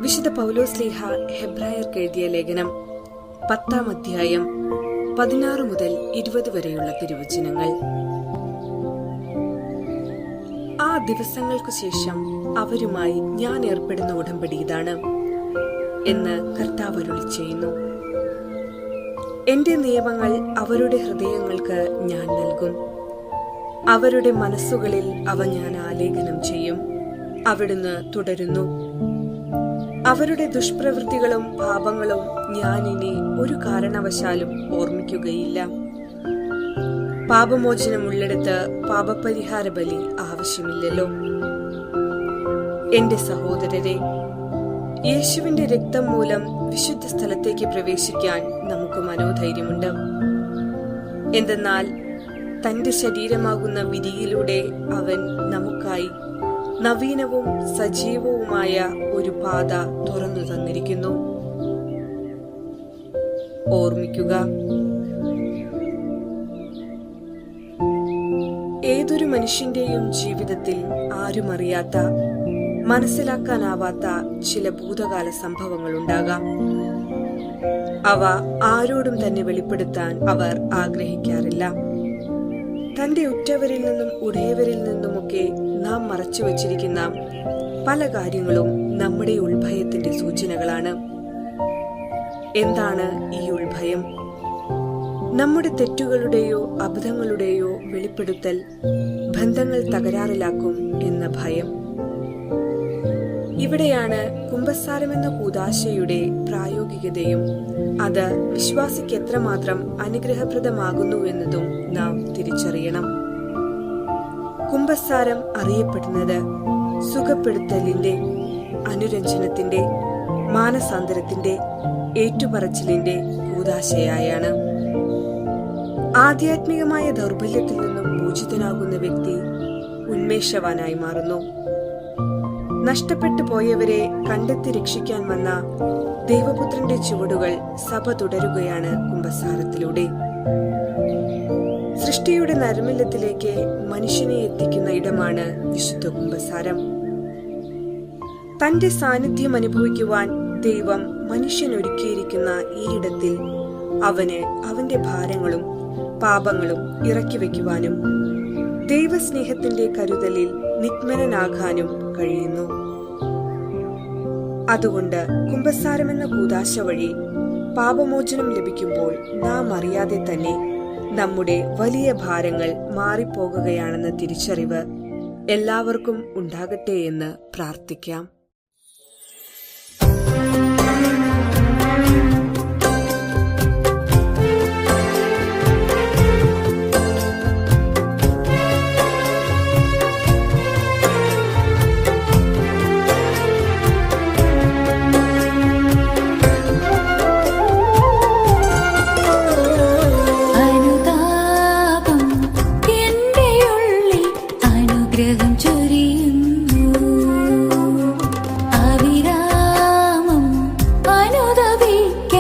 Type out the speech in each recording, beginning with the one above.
വിശുദ്ധ പൗലോസ്ലീഹ ഹെബ്രായർക്ക് എഴുതിയ ലേഖനം 10-ാം അധ്യായം 16 മുതൽ 20 വരെയുള്ള തിരുവചനങ്ങൾ. ആ ദിവസങ്ങൾക്കു ശേഷം അവരുമായി ഞാൻ ഏർപ്പെടുന്ന ഉടമ്പടി ഇതാണ് എന്ന് കർത്താവ് അരുളി ചെയ്യുന്നു. എന്റെ നിയമങ്ങൾ അവരുടെ ഹൃദയങ്ങൾക്ക് ഞാൻ നൽകും, അവരുടെ മനസ്സുകളിൽ അവ ഞാൻ ആലേഖനം ചെയ്യും. അവിടുന്ന് തുടരുന്നു, അവരുടെ ദുഷ്പ്രവൃത്തികളും പാപങ്ങളും ഞാൻ ഇനി ഒരു കാരണവശാലും ഓർമ്മിക്കുകയില്ല. പാപമോചനമുള്ളിടത്ത് പാപപരിഹാര ബലി ആവശ്യമില്ലല്ലോ. എന്റെ സഹോദരരെ, യേശുവിന്റെ രക്തം മൂലം വിശുദ്ധ സ്ഥലത്തേക്ക് പ്രവേശിക്കാൻ നമുക്ക് മനോധൈര്യമുണ്ട്. എന്തെന്നാൽ തന്റെ ശരീരമാകുന്ന വിധിയിലൂടെ അവൻ നമുക്കായി നവീനവും സജീവവുമായ ഒരു പാത തുറന്നു തന്നിരിക്കുന്നു. ഓർമ്മിക്കുക, ഏതൊരു മനുഷ്യന്റെയും ജീവിതത്തിൽ ആരും അറിയാത്ത, മനസ്സിലാക്കാനാവാത്ത ചില ഭൂതകാല സംഭവങ്ങൾ ഉണ്ടാകാം. അവ ആരോടും തന്നെ വെളിപ്പെടുത്താൻ അവർ ആഗ്രഹിക്കാറില്ല. തന്റെ ഉറ്റവരിൽ നിന്നും ഉടയവരിൽ നിന്നുമൊക്കെ നാം മറച്ചു വച്ചിരിക്കുന്ന പല കാര്യങ്ങളും നമ്മുടെ ഉൾഭയത്തിന്റെ സൂചനകളാണ്. എന്താണ് ഈ ഉൾഭയം? നമ്മുടെ തെറ്റുകളുടെയോ അബദ്ധങ്ങളുടെയോ വെളിപ്പെടുത്തൽ ബന്ധങ്ങൾ തകരാറിലാക്കും എന്ന ഭയം. ഇവിടെയാണ് കുമ്പസാരമെന്ന കൂദാശയുടെ പ്രായോഗികതയും അത് വിശ്വാസിക്ക് എത്രമാത്രം അനുഗ്രഹപ്രദമാകുന്നുവെന്നതും നാം തിരിച്ചറിയണം. കുമ്പസാരം അറിയപ്പെടുന്നത് സുഖപ്പെടുത്തലിന്റെ, അനുരഞ്ജനത്തിന്റെ, മാനസാന്തരത്തിന്റെ, ഏറ്റുപറച്ചിലിന്റെ കൂദാശയായാണ്. ആധ്യാത്മികമായ ദൗർബല്യത്തിൽ നിന്നും മോചിതനാകുന്ന വ്യക്തി ഉന്മേഷവാനായി മാറുന്നു. നഷ്ടപ്പെട്ടു പോയവരെ കണ്ടെത്തി രക്ഷിക്കാൻ വന്ന ദൈവപുത്രന്റെ ചുവടുകൾ സഭ തുടരുകയാണ് കുമ്പസാരത്തിലൂടെ. സൃഷ്ടിയുടെ നൈർമല്യത്തിലേക്ക് മനുഷ്യനെ എത്തിക്കുന്ന ഇടമാണ് വിശുദ്ധ കുമ്പസാരം. തന്റെ സാന്നിധ്യം അനുഭവിക്കുവാൻ ദൈവം മനുഷ്യനൊരുക്കിയിരിക്കുന്ന ഈ ഇടത്തിൽ അവന് അവന്റെ ഭാരങ്ങളും പാപങ്ങളും ഇറക്കി വയ്ക്കുവാനും ദൈവസ്നേഹത്തിന്റെ കരുതലിൽ നിഗ്മനാകാനും കഴിയുന്നു. അതുകൊണ്ട് കുമ്പസാരമെന്ന കൂദാശ വഴി പാപമോചനം ലഭിക്കുമ്പോൾ നാം അറിയാതെ തന്നെ നമ്മുടെ വലിയ ഭാരങ്ങൾ മാറിപ്പോകുകയാണെന്ന തിരിച്ചറിവ് എല്ലാവർക്കും ഉണ്ടാകട്ടെ എന്ന് പ്രാർത്ഥിക്കാം. അവിരാമം അനുദപിക്കും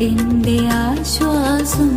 എന്റെ ആശ്വാസം.